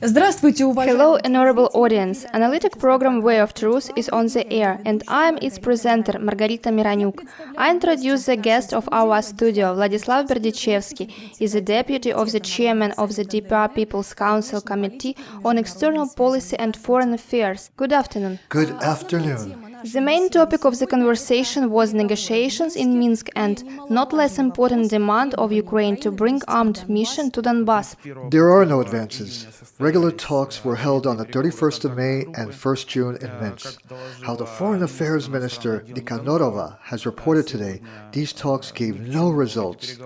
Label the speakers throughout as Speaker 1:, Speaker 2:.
Speaker 1: Hello, honorable audience. Analytic program Way of Truth is on the air, and I am its presenter, Margarita Mironyuk. I introduce the guest of our studio, Vladislav Berdichevskiy, is the deputy of the chairman of the DPR People's Council Committee on External Policy and Foreign Affairs. Good afternoon.
Speaker 2: Good afternoon.
Speaker 1: The main topic of the conversation was negotiations in Minsk and, not less important, demand of Ukraine to bring armed mission to Donbass.
Speaker 2: There are no advances. Regular talks were held on the 31st of May and 1st June in Minsk. How the Foreign Affairs Minister Nikhanorova has reported today, these talks gave no results.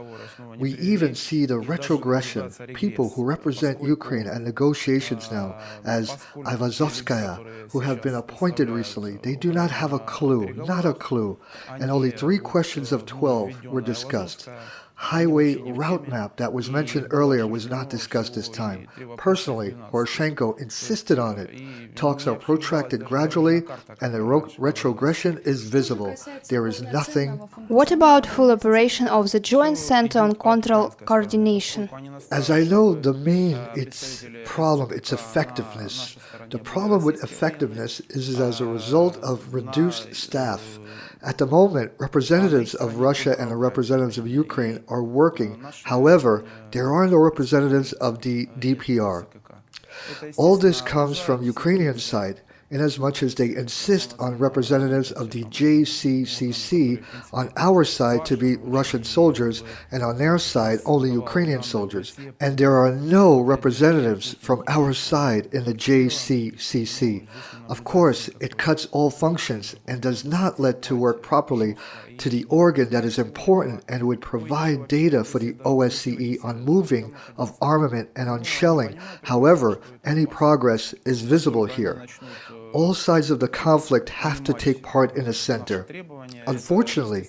Speaker 2: We even see the retrogression, people who represent Ukraine at negotiations now, as Ivazovskaya, who have been appointed recently. They do not have a clue, not a clue, and only 3 questions of 12 were discussed. Highway route map that was mentioned earlier was not discussed this time. Personally, Poroshenko insisted on it. Talks are protracted gradually, and the retrogression is visible. There is nothing.
Speaker 1: What about full operation of the Joint Center on Control Coordination?
Speaker 2: As I know, the main problem, its effectiveness. The problem with effectiveness is as a result of reduced staff. At the moment, representatives of Russia and the representatives of Ukraine are working. However, there are no representatives of the DPR. All this comes from Ukrainian side, inasmuch as they insist on representatives of the JCCC on our side to be Russian soldiers and on their side only Ukrainian soldiers. And there are no representatives from our side in the JCCC. Of course, it cuts all functions and does not let to work properly to the organ that is important and would provide data for the OSCE on moving of armament and on shelling. However, any progress is visible here. All sides of the conflict have to take part in the center. Unfortunately,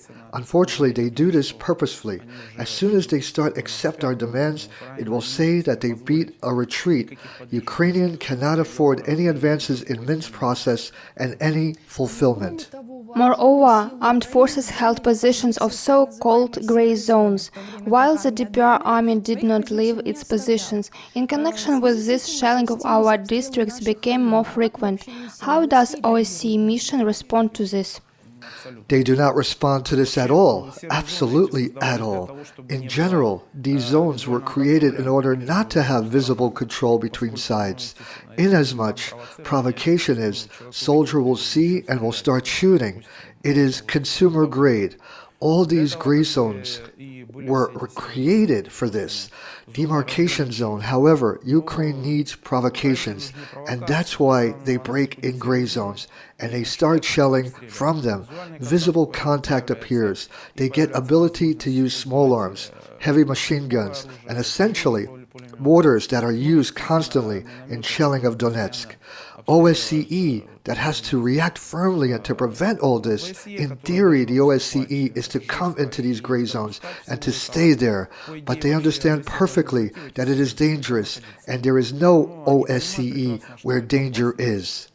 Speaker 2: they do this purposefully. As soon as they start accept our demands, it will say that they beat a retreat. Ukrainian cannot afford any advances in Minsk process and any fulfillment.
Speaker 1: Moreover, armed forces held positions of so-called grey zones, while the DPR army did not leave its positions. In connection with this, shelling of our districts became more frequent. How does OSCE mission respond to this?
Speaker 2: They do not respond to this at all, absolutely at all. In general, these zones were created in order not to have visible control between sides. Inasmuch provocation is, soldier will see and will start shooting. It is consumer grade. All these gray zones were created for this. Demarcation zone, however, Ukraine needs provocations, and that's why they break in gray zones, and they start shelling from them. Visible contact appears. They get ability to use small arms, heavy machine guns, and essentially mortars that are used constantly in shelling of Donetsk. OSCE that has to react firmly and to prevent all this. In theory, the OSCE is to come into these gray zones and to stay there, but they understand perfectly that it is dangerous, and there is no OSCE where danger is.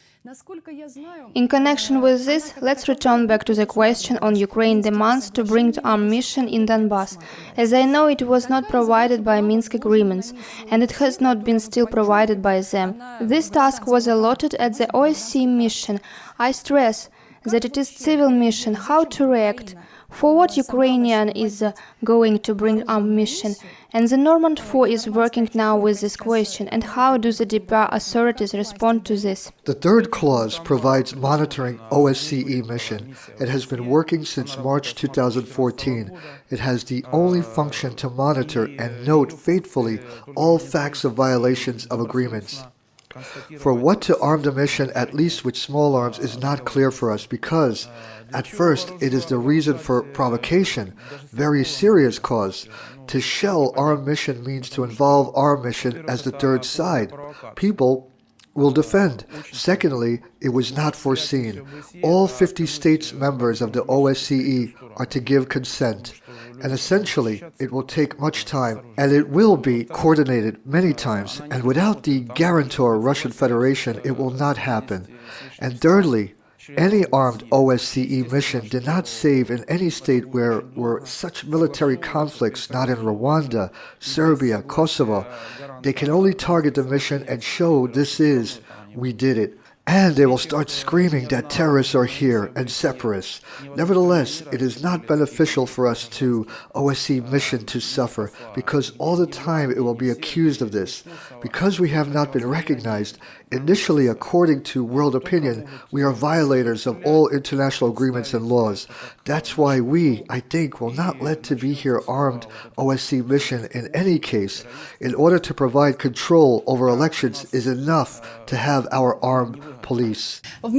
Speaker 1: In connection with this, let's return back to the question on Ukraine's demands to bring the armed mission in Donbass. As I know, it was not provided by Minsk Agreements, and it has not been still provided by them. This task was allotted at the OSCE mission. I stress that it is civil mission. How to react? For what Ukrainian is going to bring armed mission? And the Normand 4 is working now with this question. And how do the DPR authorities respond to this?
Speaker 2: The 3rd clause provides monitoring OSCE mission. It has been working since March 2014. It has the only function to monitor and note faithfully all facts of violations of agreements. For what to arm the mission, at least with small arms, is not clear for us because, at first, it is the reason for provocation, very serious cause. To shell armed mission means to involve armed mission as the 3rd side. People will defend. Secondly, it was not foreseen. All 50 states members of the OSCE are to give consent. And essentially, it will take much time, and it will be coordinated many times, and without the guarantor Russian Federation, it will not happen. And thirdly, Any armed OSCE mission did not save in any state where were such military conflicts, not in Rwanda, Serbia, Kosovo. They can only target the mission and show we did it. And they will start screaming that terrorists are here and separatists. Nevertheless, it is not beneficial for us to OSCE mission to suffer, because all the time it will be accused of this. Because we have not been recognized, initially according to world opinion, we are violators of all international agreements and laws. That's why we, I think, will not let to be here armed OSCE mission in any case. In order to provide control over elections is enough to have our armed police.
Speaker 3: There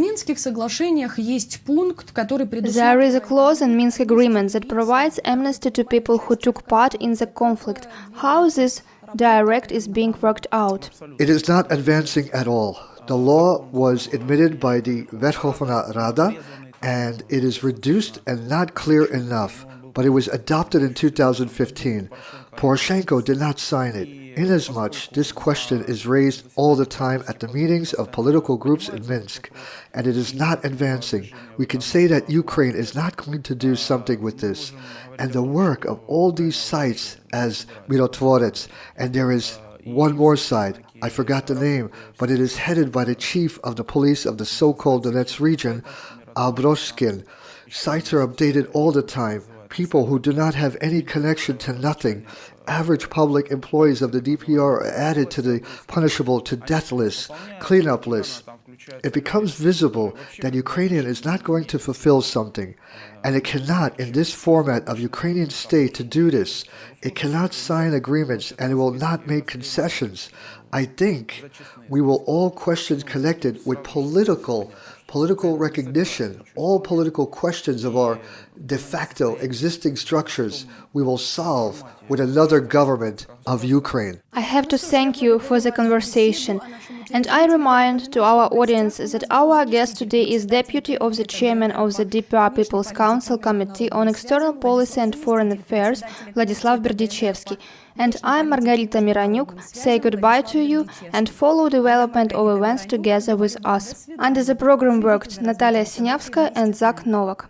Speaker 1: is a clause in Minsk Agreements that provides amnesty to people who took part in the conflict. How this direct is being worked out?
Speaker 2: It is not advancing at all. The law was admitted by the Verkhovna Rada, and it is reduced and not clear enough, but it was adopted in 2015. Poroshenko did not sign it. Inasmuch, this question is raised all the time at the meetings of political groups in Minsk, and it is not advancing. We can say that Ukraine is not going to do something with this. And the work of all these sites as Mirotvorets, and there is one more side, I forgot the name, but it is headed by the chief of the police of the so-called Donetsk region, Abroshkin. Sites are updated all the time. People who do not have any connection to nothing. Average public employees of the DPR are added to the punishable to death list, cleanup list. It becomes visible that Ukrainian is not going to fulfill something, and it cannot, in this format of Ukrainian state, to do this. It cannot sign agreements, and it will not make concessions. I think we will all questions connected with political recognition, all political questions of our de facto existing structures, we will solve with another government of Ukraine.
Speaker 1: I have to thank you for the conversation. And I remind to our audience that our guest today is Deputy of the Chairman of the DPR People's Council Committee on External Policy and Foreign Affairs, Vladislav Berdichevskiy. And I'm Margarita Mironyuk. Say goodbye to you and follow development of events together with us. Under the program worked Natalia Sinyavskaya and Zach Novak.